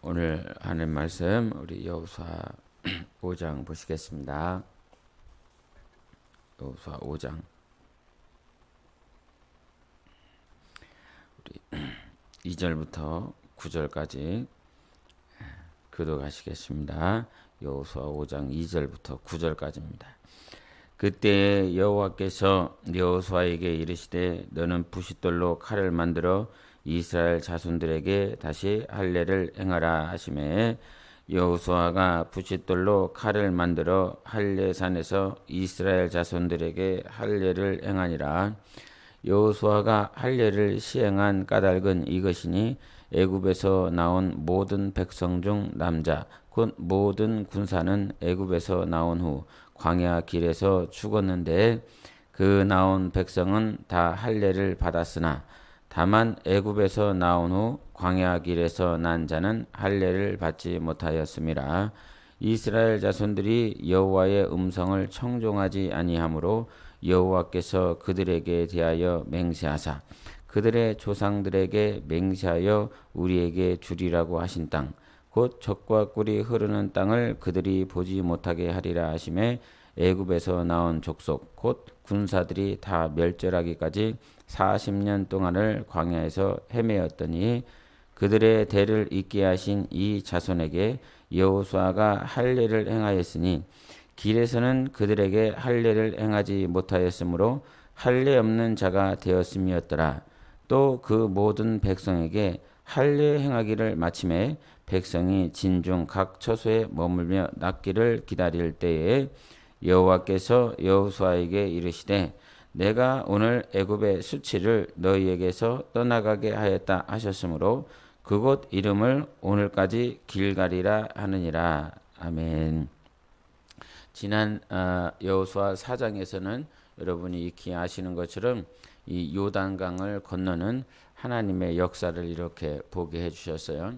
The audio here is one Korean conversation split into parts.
오늘 하는 말씀 우리 여호수아 5장 보시겠습니다. 여호수아 5장 우리 2절부터 9절까지 교독하시겠습니다. 여호수아 5장 2절부터 9절까지입니다. 그때 여호와께서 여호수아에게 이르시되 너는 부싯돌로 칼을 만들어 이스라엘 자손들에게 다시 할례를 행하라 하시매 여호수아가 부싯돌로 칼을 만들어 할례산에서 이스라엘 자손들에게 할례를 행하니라. 여호수아가 할례를 시행한 까닭은 이것이니 애굽에서 나온 모든 백성 중 남자 곧 모든 군사는 애굽에서 나온 후 광야 길에서 죽었는데 그 나온 백성은 다 할례를 받았으나 다만 애굽에서 나온 후 광야 길에서 난 자는 할례를 받지 못하였음이라. 이스라엘 자손들이 여호와의 음성을 청종하지 아니하므로 여호와께서 그들에게 대하여 맹세하사 그들의 조상들에게 맹세하여 우리에게 주리라고 하신 땅 곧 젖과 꿀이 흐르는 땅을 그들이 보지 못하게 하리라 하시매 애굽에서 나온 족속 곧 군사들이 다 멸절하기까지 40년 동안을 광야에서 헤매었더니 그들의 대를 잇게 하신 이 자손에게 여호수아가 할례를 행하였으니 길에서는 그들에게 할례를 행하지 못하였으므로 할례 없는 자가 되었음이었더라. 또 그 모든 백성에게 할례 행하기를 마침에 백성이 진중 각 처소에 머물며 낫기를 기다릴 때에 여호와께서 여호수아에게 이르시되 내가 오늘 애굽의 수치를 너희에게서 떠나가게 하였다 하셨으므로 그곳 이름을 오늘까지 길갈이라 하느니라. 아멘. 지난 여호수아 4장에서는 여러분이 익히 아시는 것처럼 이 요단강을 건너는 하나님의 역사를 이렇게 보게 해주셨어요.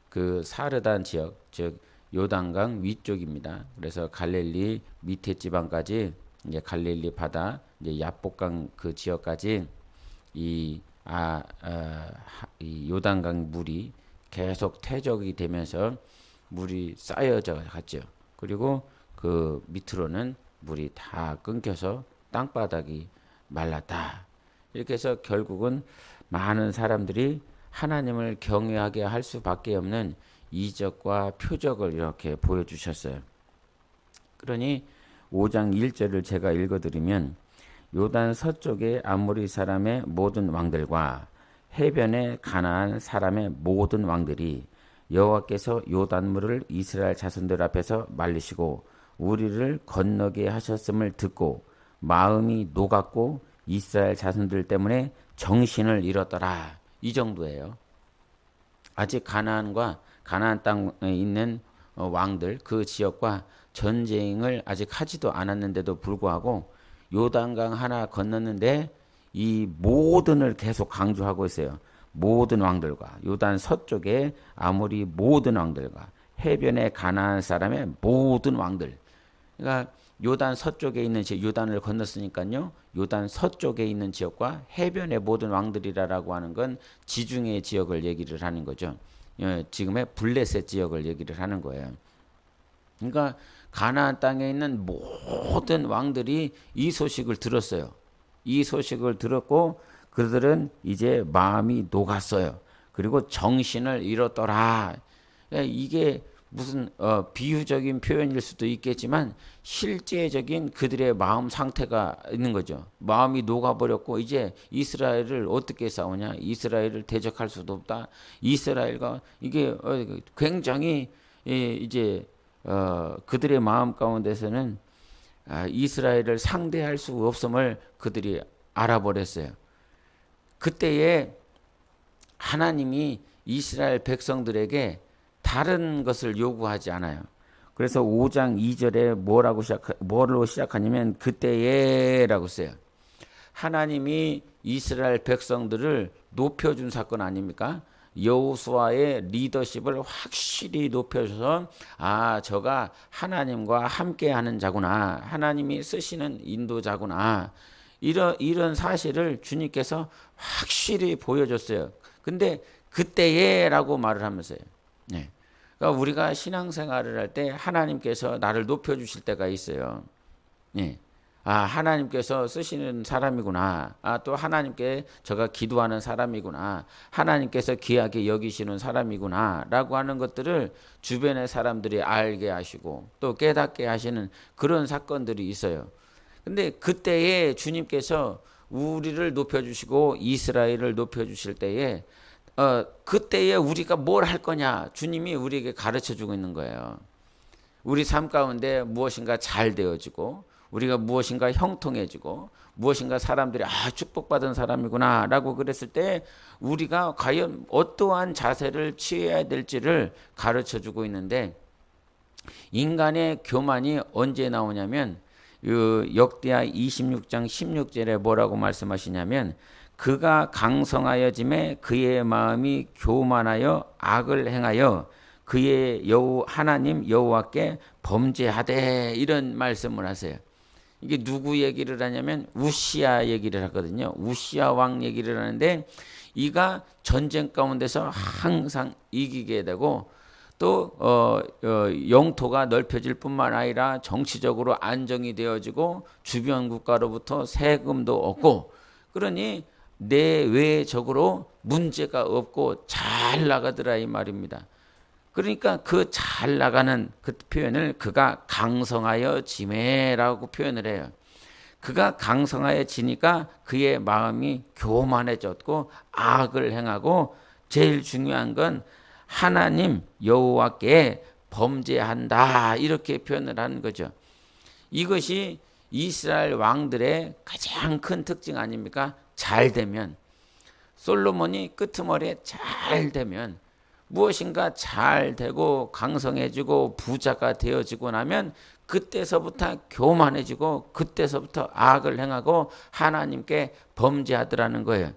그 사르단 지역, 즉 요단강 위쪽입니다. 그래서 갈릴리 밑에 지방까지 이제 갈릴리 바다, 이제 야복강 그 지역까지 이 요단강 물이 계속 퇴적이 되면서 물이 쌓여져 갔죠. 그리고 그 밑으로는 물이 다 끊겨서 땅바닥이 말랐다. 이렇게 해서 결국은 많은 사람들이 하나님을 경외하게 할 수밖에 없는 이적과 표적을 이렇게 보여주셨어요. 그러니 5장 1절을 제가 읽어드리면 요단 서쪽의 아모리 사람의 모든 왕들과 해변의 가나안 사람의 모든 왕들이 여호와께서 요단물을 이스라엘 자손들 앞에서 말리시고 우리를 건너게 하셨음을 듣고 마음이 녹았고 이스라엘 자손들 때문에 정신을 잃었더라. 이 정도예요. 아직 가나안 땅에 있는 왕들 그 지역과 전쟁을 아직 하지도 않았는데도 불구하고 요단강 하나 건넜는데 이 모든을 계속 강조하고 있어요. 모든 왕들과 요단 서쪽의 아모리 모든 왕들과 해변의 가나안 사람의 모든 왕들. 그러니까 요단 서쪽에 있는 지역, 요단을 건넜으니까요. 요단 서쪽에 있는 지역과 해변의 모든 왕들이라고 하는 건 지중해 지역을 얘기를 하는 거죠. 지금의 블레셋 지역을 얘기를 하는 거예요. 그러니까 가나안 땅에 있는 모든 왕들이 이 소식을 들었어요. 이 소식을 들었고 그들은 이제 마음이 녹았어요. 그리고 정신을 잃었더라. 이게 무슨 비유적인 표현일 수도 있겠지만 실제적인 그들의 마음 상태가 있는 거죠. 마음이 녹아버렸고 이제 이스라엘을 어떻게 싸우냐. 이스라엘을 대적할 수도 없다. 이스라엘과 이게 굉장히 이제 그들의 마음 가운데서는 이스라엘을 상대할 수 없음을 그들이 알아버렸어요. 그때에 하나님이 이스라엘 백성들에게 다른 것을 요구하지 않아요. 그래서 5장 2절에 뭐로 시작하냐면 그때에라고 써요. 하나님이 이스라엘 백성들을 높여준 사건 아닙니까? 여호수아의 리더십을 확실히 높여줘서 저가 하나님과 함께하는 자구나. 하나님이 쓰시는 인도자구나. 이런 사실을 주님께서 확실히 보여줬어요. 근데 그때에라고 말을 하면서요. 네. 그러니까 우리가 신앙생활을 할 때 하나님께서 나를 높여주실 때가 있어요. 예. 아, 하나님께서 쓰시는 사람이구나. 아, 또 하나님께 제가 기도하는 사람이구나. 하나님께서 귀하게 여기시는 사람이구나. 라고 하는 것들을 주변의 사람들이 알게 하시고 또 깨닫게 하시는 그런 사건들이 있어요. 근데 그때에 주님께서 우리를 높여주시고 이스라엘을 높여주실 때에 그때에 우리가 뭘 할 거냐. 주님이 우리에게 가르쳐 주고 있는 거예요. 우리 삶 가운데 무엇인가 잘 되어지고 우리가 무엇인가 형통해지고 무엇인가 사람들이 축복받은 사람이구나 라고 그랬을 때 우리가 과연 어떠한 자세를 취해야 될지를 가르쳐 주고 있는데 인간의 교만이 언제 나오냐면 역대하 26장 16절에 뭐라고 말씀하시냐면 그가 강성하여짐에 그의 마음이 교만하여 악을 행하여 그의 하나님 여호와께 범죄하되 이런 말씀을 하세요. 이게 누구 얘기를 하냐면 우시야 얘기를 하거든요. 우시야 왕 얘기를 하는데 이가 전쟁 가운데서 항상 이기게 되고 또 영토가 넓혀질 뿐만 아니라 정치적으로 안정이 되어지고 주변 국가로부터 세금도 얻고 그러니 내외적으로 문제가 없고 잘 나가더라 이 말입니다. 그러니까 그 잘 나가는 그 표현을 그가 강성하여 지매라고 표현을 해요. 그가 강성하여 지니까 그의 마음이 교만해졌고 악을 행하고 제일 중요한 건 하나님 여호와께 범죄한다 이렇게 표현을 하는 거죠. 이것이 이스라엘 왕들의 가장 큰 특징 아닙니까? 잘 되면 솔로몬이 끄트머리에 잘 되면 무엇인가 잘 되고 강성해지고 부자가 되어지고 나면 그때서부터 교만해지고 그때서부터 악을 행하고 하나님께 범죄하더라는 거예요.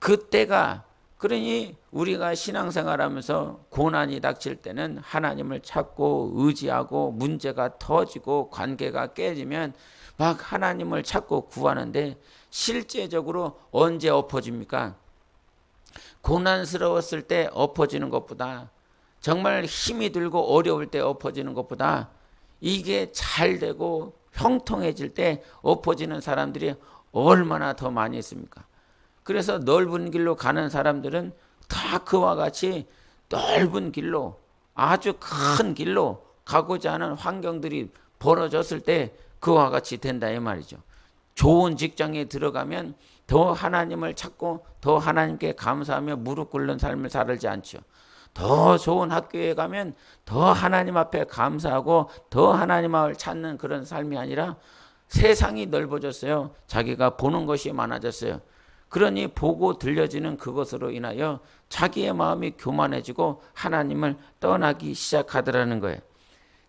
그때가 그러니 우리가 신앙생활하면서 고난이 닥칠 때는 하나님을 찾고 의지하고 문제가 터지고 관계가 깨지면 막 하나님을 찾고 구하는데 실제적으로 언제 엎어집니까? 고난스러웠을 때 엎어지는 것보다 정말 힘이 들고 어려울 때 엎어지는 것보다 이게 잘 되고 형통해질 때 엎어지는 사람들이 얼마나 더 많이 있습니까? 그래서 넓은 길로 가는 사람들은 다 그와 같이 넓은 길로 아주 큰 길로 가고자 하는 환경들이 벌어졌을 때 그와 같이 된다 이 말이죠. 좋은 직장에 들어가면 더 하나님을 찾고 더 하나님께 감사하며 무릎 꿇는 삶을 살지 않죠. 더 좋은 학교에 가면 더 하나님 앞에 감사하고 더 하나님을 찾는 그런 삶이 아니라 세상이 넓어졌어요. 자기가 보는 것이 많아졌어요. 그러니 보고 들려지는 그것으로 인하여 자기의 마음이 교만해지고 하나님을 떠나기 시작하더라는 거예요.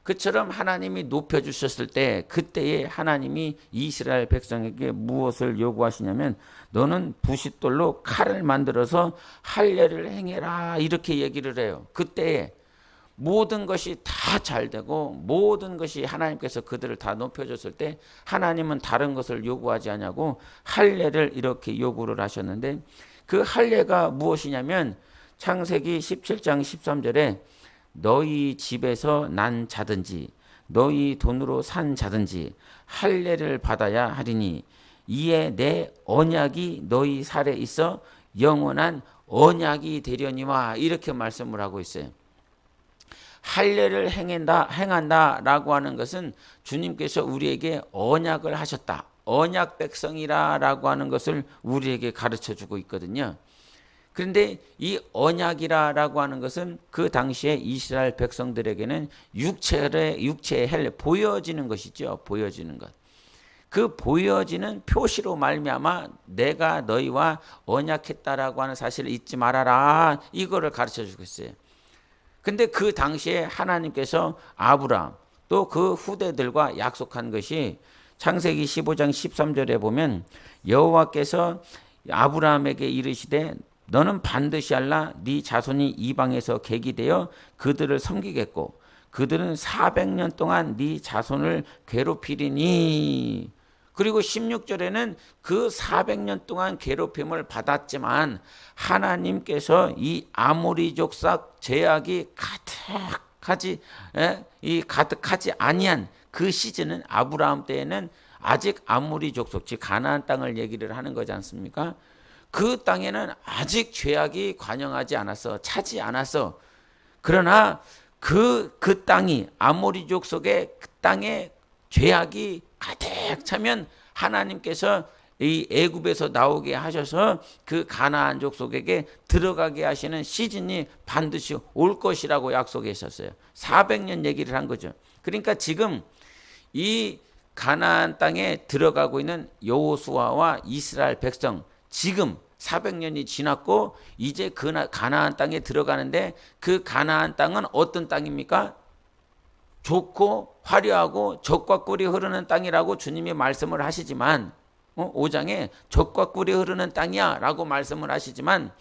그처럼 하나님이 높여주셨을 때 그때에 하나님이 이스라엘 백성에게 무엇을 요구하시냐면 너는 부싯돌로 칼을 만들어서 할례를 행해라 이렇게 얘기를 해요. 그때에 모든 것이 다 잘되고 모든 것이 하나님께서 그들을 다 높여줬을 때 하나님은 다른 것을 요구하지 않냐고 할례를 이렇게 요구를 하셨는데 그 할례가 무엇이냐면 창세기 17장 13절에 너희 집에서 난 자든지 너희 돈으로 산 자든지 할례를 받아야 하리니 이에 내 언약이 너희 살에 있어 영원한 언약이 되려니와 이렇게 말씀을 하고 있어요. 할례를 행한다라고 하는 것은 주님께서 우리에게 언약을 하셨다. 언약 백성이라고 하는 것을 우리에게 가르쳐주고 있거든요. 그런데 이 언약이라고 하는 것은 그 당시에 이스라엘 백성들에게는 육체의 헬레 보여지는 것이죠. 보여지는 것. 그 보여지는 표시로 말미암아 내가 너희와 언약했다라고 하는 사실을 잊지 말아라. 이거를 가르쳐주고 있어요. 근데 그 당시에 하나님께서 아브라함 또 그 후대들과 약속한 것이 창세기 15장 13절에 보면 여호와께서 아브라함에게 이르시되 너는 반드시 알라 네 자손이 이방에서 객이 되어 그들을 섬기겠고 그들은 400년 동안 네 자손을 괴롭히리니 그리고 16절에는 그 400년 동안 괴롭힘을 받았지만 하나님께서 이 아모리 족속 제약이 가득하지 아니한 그 시즌은 아브라함 때에는 아직 아모리 족속, 즉 가나안 땅을 얘기를 하는 거지 않습니까? 그 땅에는 아직 죄악이 관영하지 않았어, 차지 않았어. 그러나 그 땅이 아모리 족속의 그 땅에 죄악이 가득 차면 하나님께서 이 애굽에서 나오게 하셔서 그 가나안 족속에게 들어가게 하시는 시즌이 반드시 올 것이라고 약속하셨어요. 400년 얘기를 한 거죠. 그러니까 지금 이 가나안 땅에 들어가고 있는 여호수아와 이스라엘 백성, 지금 400년이 지났고 이제 그 가나안 땅에 들어가는데 그 가나안 땅은 어떤 땅입니까? 좋고 화려하고 젖과 꿀이 흐르는 땅이라고 주님이 말씀을 하시지만 5장에 젖과 꿀이 흐르는 땅이야 라고 말씀을 하시지만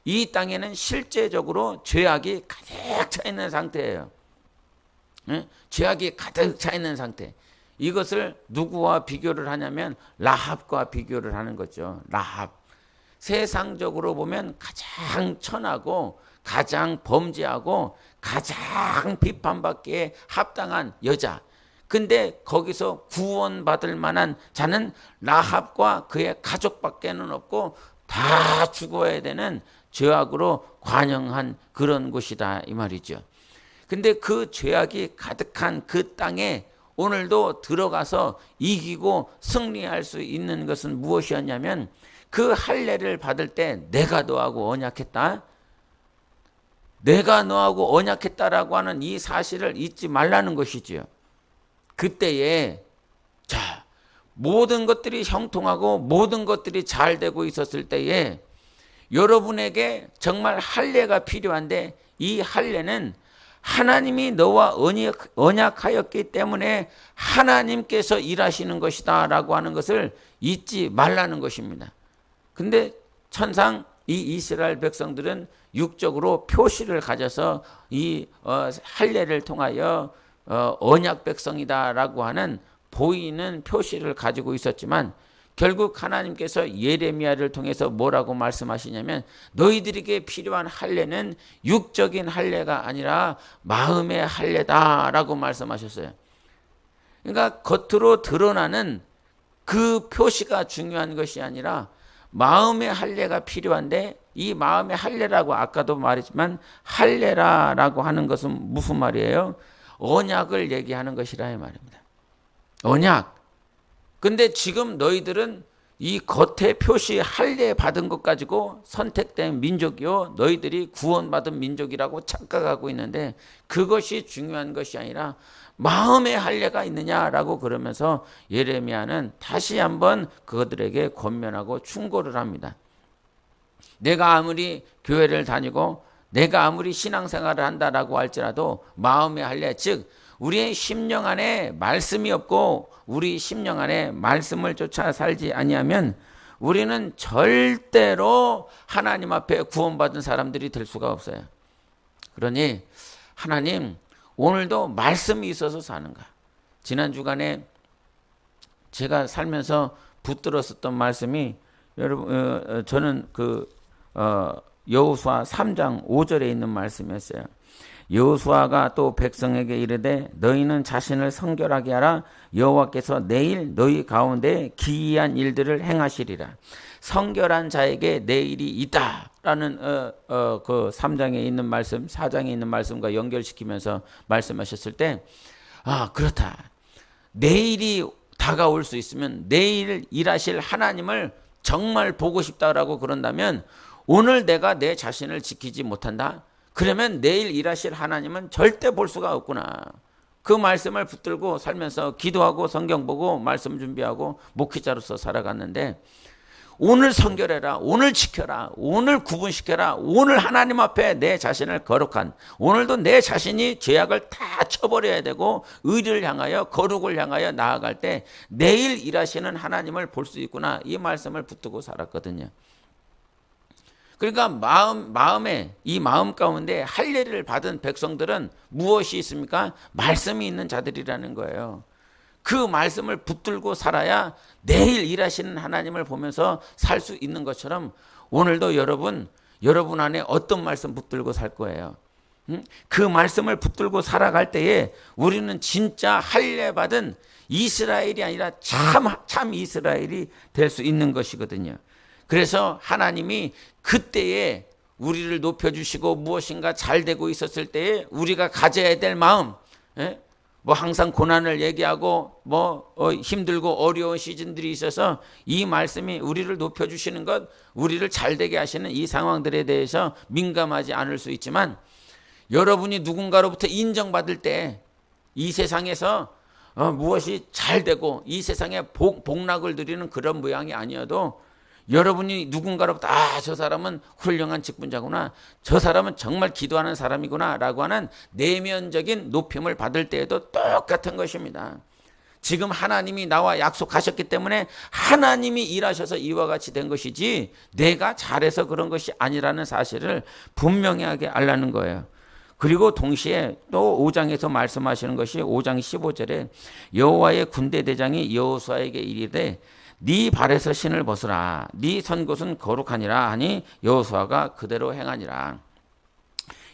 이 땅에는 실제적으로 죄악이 가득 차 있는 상태예요. 죄악이 가득 차 있는 상태. 이것을 누구와 비교를 하냐면 라합과 비교를 하는 거죠. 라합. 세상적으로 보면 가장 천하고 가장 범죄하고 가장 비판받기에 합당한 여자. 근데 거기서 구원받을 만한 자는 라합과 그의 가족밖에는 없고 다 죽어야 되는 죄악으로 관영한 그런 곳이다 이 말이죠. 근데 그 죄악이 가득한 그 땅에 오늘도 들어가서 이기고 승리할 수 있는 것은 무엇이었냐면 그 할례를 받을 때 내가 너하고 언약했다. 내가 너하고 언약했다라고 하는 이 사실을 잊지 말라는 것이지요. 그때에 자 모든 것들이 형통하고 모든 것들이 잘 되고 있었을 때에 여러분에게 정말 할례가 필요한데 이 할례는 하나님이 너와 언약하였기 때문에 하나님께서 일하시는 것이다 라고 하는 것을 잊지 말라는 것입니다. 근데 천상 이 이스라엘 백성들은 육적으로 표시를 가져서 이 할례를 통하여 언약 백성이다라고 하는 보이는 표시를 가지고 있었지만 결국 하나님께서 예레미야를 통해서 뭐라고 말씀하시냐면 너희들에게 필요한 할례는 육적인 할례가 아니라 마음의 할례다라고 말씀하셨어요. 그러니까 겉으로 드러나는 그 표시가 중요한 것이 아니라 마음의 할례가 필요한데 이 마음의 할례라고 아까도 말했지만 할례라고 하는 것은 무슨 말이에요? 언약을 얘기하는 것이라 이 말입니다. 언약. 근데 지금 너희들은 이 겉에 표시 할례 받은 것 가지고 선택된 민족이요 너희들이 구원받은 민족이라고 착각하고 있는데 그것이 중요한 것이 아니라 마음의 할례가 있느냐라고 그러면서 예레미야는 다시 한번 그들에게 권면하고 충고를 합니다. 내가 아무리 교회를 다니고 내가 아무리 신앙생활을 한다라고 할지라도 마음의 할례, 즉 우리의 심령 안에 말씀이 없고 우리 심령 안에 말씀을 쫓아 살지 아니하면 우리는 절대로 하나님 앞에 구원받은 사람들이 될 수가 없어요. 그러니 하나님 오늘도 말씀이 있어서 사는가. 지난 주간에 제가 살면서 붙들었었던 말씀이 여러분 저는 여호수아 3장 5절에 있는 말씀이었어요. 여호수아가 또 백성에게 이르되 너희는 자신을 성결하게 하라. 여호와께서 내일 너희 가운데 기이한 일들을 행하시리라. 성결한 자에게 내일이 있다라는 그 3장에 있는 말씀, 4장에 있는 말씀과 연결시키면서 말씀하셨을 때 그렇다. 내일이 다가올 수 있으면 내일 일하실 하나님을 정말 보고 싶다라고 그런다면 오늘 내가 내 자신을 지키지 못한다. 그러면 내일 일하실 하나님은 절대 볼 수가 없구나. 그 말씀을 붙들고 살면서 기도하고 성경 보고 말씀 준비하고 목회자로서 살아갔는데 오늘 성결해라, 오늘 지켜라, 오늘 구분시켜라, 오늘 하나님 앞에 내 자신을 거룩한, 오늘도 내 자신이 죄악을 다 쳐버려야 되고 의를 향하여 거룩을 향하여 나아갈 때 내일 일하시는 하나님을 볼 수 있구나. 이 말씀을 붙들고 살았거든요. 그러니까 마음에 이 마음 가운데 할례를 받은 백성들은 무엇이 있습니까? 말씀이 있는 자들이라는 거예요. 그 말씀을 붙들고 살아야 내일 일하시는 하나님을 보면서 살 수 있는 것처럼 오늘도 여러분 안에 어떤 말씀 붙들고 살 거예요? 그 말씀을 붙들고 살아갈 때에 우리는 진짜 할례 받은 이스라엘이 아니라 참 이스라엘이 될 수 있는 것이거든요. 그래서 하나님이 그때에 우리를 높여주시고 무엇인가 잘 되고 있었을 때에 우리가 가져야 될 마음, 뭐 항상 고난을 얘기하고 힘들고 어려운 시즌들이 있어서 이 말씀이 우리를 높여주시는 것, 우리를 잘 되게 하시는 이 상황들에 대해서 민감하지 않을 수 있지만 여러분이 누군가로부터 인정받을 때 이 세상에서 무엇이 잘 되고 이 세상에 복락을 누리는 그런 모양이 아니어도 여러분이 누군가로부터 저 사람은 훌륭한 직분자구나, 저 사람은 정말 기도하는 사람이구나 라고 하는 내면적인 높임을 받을 때에도 똑같은 것입니다. 지금 하나님이 나와 약속하셨기 때문에 하나님이 일하셔서 이와 같이 된 것이지 내가 잘해서 그런 것이 아니라는 사실을 분명하게 알라는 거예요. 그리고 동시에 또 5장에서 말씀하시는 것이 5장 15절에 여호와의 군대 대장이 여호수아에게 이르되 네 발에서 신을 벗으라, 네 선 곳은 거룩하니라 하니 여호수아가 그대로 행하니라.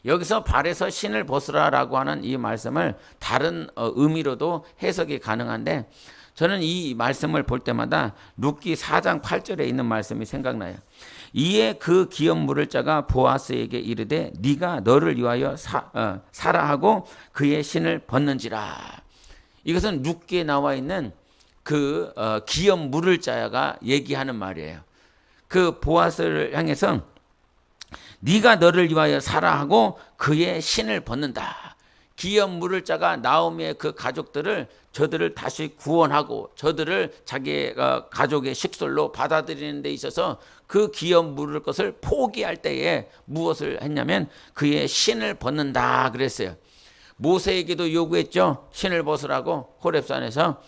여기서 발에서 신을 벗으라라고 하는 이 말씀을 다른 의미로도 해석이 가능한데 저는 이 말씀을 볼 때마다 룻기 4장 8절에 있는 말씀이 생각나요. 이에 그 기업 물을 자가 보아스에게 이르되 네가 너를 위하여 사라 하고 그의 신을 벗는지라. 이것은 룻기에 나와 있는 그 기업 물을 자가 얘기하는 말이에요. 그 보아스를 향해서 네가 너를 위하여 사라 하고 그의 신을 벗는다. 기업 물을 자가 나오미의 그 가족들을 저들을 다시 구원하고 저들을 자기의 가족의 식솔로 받아들이는 데 있어서 그 기업 물을 것을 포기할 때에 무엇을 했냐면 그의 신을 벗는다 그랬어요. 모세에게도 요구했죠. 신을 벗으라고 호렙산에서.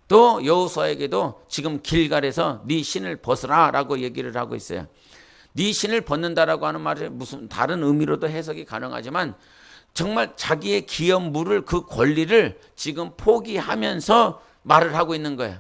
또 여호수아에게도 지금 길갈에서 네 신을 벗으라 라고 얘기를 하고 있어요. 네 신을 벗는다라고 하는 말이 무슨 다른 의미로도 해석이 가능하지만 정말 자기의 기업 물을 그 권리를 지금 포기하면서 말을 하고 있는 거예요.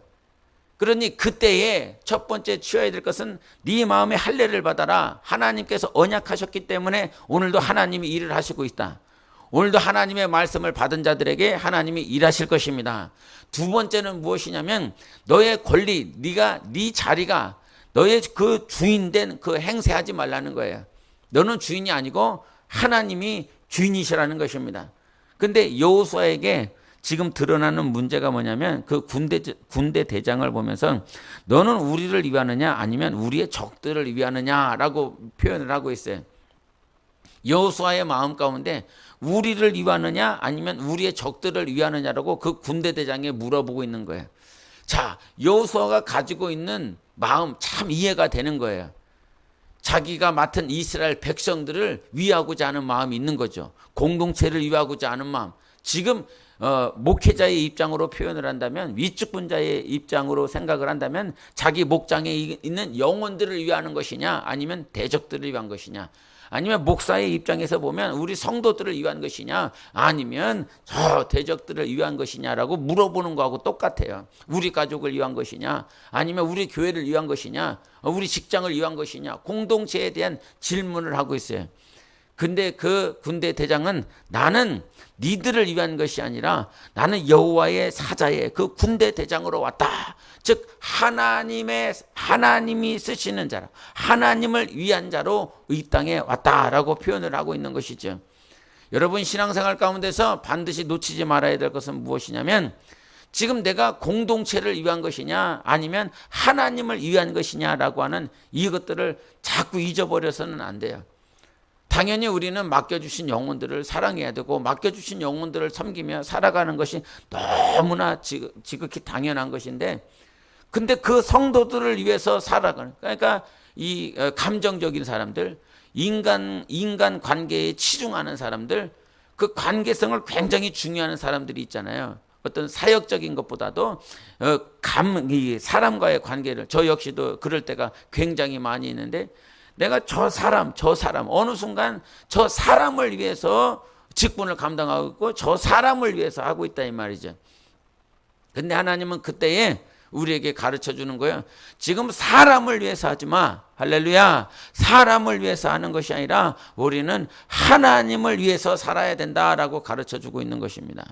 그러니 그때에 첫 번째 취해야 될 것은 네 마음에 할례를 받아라. 하나님께서 언약하셨기 때문에 오늘도 하나님이 일을 하시고 있다. 오늘도 하나님의 말씀을 받은 자들에게 하나님이 일하실 것입니다. 두 번째는 무엇이냐면 너의 권리, 네 자리가 너의 그 주인된 그 행세하지 말라는 거예요. 너는 주인이 아니고 하나님이 주인이시라는 것입니다. 근데 여호수아에게 지금 드러나는 문제가 뭐냐면 그 군대 대장을 보면서 너는 우리를 위하느냐 아니면 우리의 적들을 위하느냐라고 표현을 하고 있어요. 여호수아의 마음 가운데 우리를 위하느냐 아니면 우리의 적들을 위하느냐라고 그 군대 대장에 물어보고 있는 거예요. 자, 여호수아가 가지고 있는 마음 참 이해가 되는 거예요. 자기가 맡은 이스라엘 백성들을 위하고자 하는 마음이 있는 거죠. 공동체를 위하고자 하는 마음. 지금 목회자의 입장으로 표현을 한다면, 위축분자의 입장으로 생각을 한다면 자기 목장에 있는 영혼들을 위하는 것이냐 아니면 대적들을 위한 것이냐, 아니면 목사의 입장에서 보면 우리 성도들을 위한 것이냐 아니면 저 대적들을 위한 것이냐라고 물어보는 거하고 똑같아요. 우리 가족을 위한 것이냐 아니면 우리 교회를 위한 것이냐 우리 직장을 위한 것이냐, 공동체에 대한 질문을 하고 있어요. 근데 그 군대 대장은 나는 니들을 위한 것이 아니라 나는 여호와의 사자의 그 군대 대장으로 왔다. 즉 하나님이 쓰시는 자라, 하나님을 위한 자로 이 땅에 왔다라고 표현을 하고 있는 것이죠. 여러분 신앙생활 가운데서 반드시 놓치지 말아야 될 것은 무엇이냐면 지금 내가 공동체를 위한 것이냐 아니면 하나님을 위한 것이냐라고 하는 이것들을 자꾸 잊어버려서는 안 돼요. 당연히 우리는 맡겨주신 영혼들을 사랑해야 되고 맡겨주신 영혼들을 섬기며 살아가는 것이 너무나 지극히 당연한 것인데, 근데 그 성도들을 위해서 살아가는, 그러니까 이 감정적인 사람들, 인간 관계에 치중하는 사람들, 그 관계성을 굉장히 중요하는 사람들이 있잖아요. 어떤 사역적인 것보다도 사람과의 관계를, 저 역시도 그럴 때가 굉장히 많이 있는데 내가 저 사람 어느 순간 저 사람을 위해서 직분을 감당하고 있고 저 사람을 위해서 하고 있다 이 말이죠. 근데 하나님은 그때에 우리에게 가르쳐 주는 거예요. 지금 사람을 위해서 하지 마. 할렐루야. 사람을 위해서 하는 것이 아니라 우리는 하나님을 위해서 살아야 된다라고 가르쳐 주고 있는 것입니다.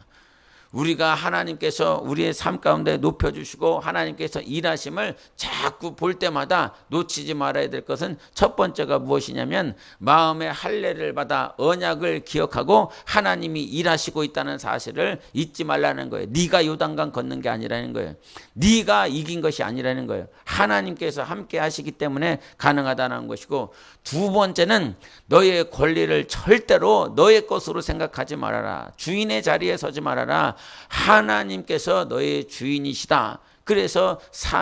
우리가 하나님께서 우리의 삶 가운데 높여주시고 하나님께서 일하심을 자꾸 볼 때마다 놓치지 말아야 될 것은 첫 번째가 무엇이냐면 마음의 할례를 받아 언약을 기억하고 하나님이 일하시고 있다는 사실을 잊지 말라는 거예요. 네가 요단강 건넌 게 아니라는 거예요. 네가 이긴 것이 아니라는 거예요. 하나님께서 함께 하시기 때문에 가능하다는 것이고, 두 번째는 너의 권리를 절대로 너의 것으로 생각하지 말아라. 주인의 자리에 서지 말아라. 하나님께서 너의 주인이시다. 그래서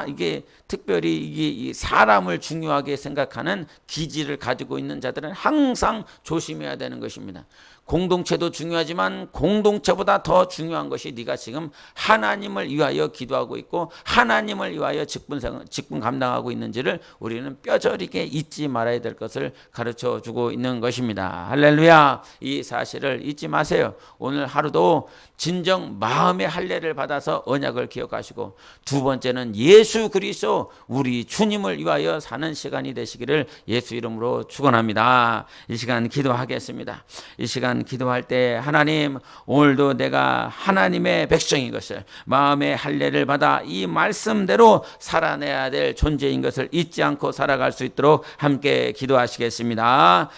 이게 특별히 이 사람을 중요하게 생각하는 기질을 가지고 있는 자들은 항상 조심해야 되는 것입니다. 공동체도 중요하지만 공동체보다 더 중요한 것이 네가 지금 하나님을 위하여 기도하고 있고 하나님을 위하여 직분 감당하고 있는지를 우리는 뼈저리게 잊지 말아야 될 것을 가르쳐 주고 있는 것입니다. 할렐루야. 이 사실을 잊지 마세요. 오늘 하루도 진정 마음의 할례를 받아서 언약을 기억하시고, 두 번째는 예수 그리스도 우리 주님을 위하여 사는 시간이 되시기를 예수 이름으로 축원합니다. 이 시간 기도하겠습니다. 이 시간 기도할 때 하나님, 오늘도 내가 하나님의 백성인 것을, 마음의 할례를 받아 이 말씀대로 살아내야 될 존재인 것을 잊지 않고 살아갈 수 있도록 함께 기도하시겠습니다.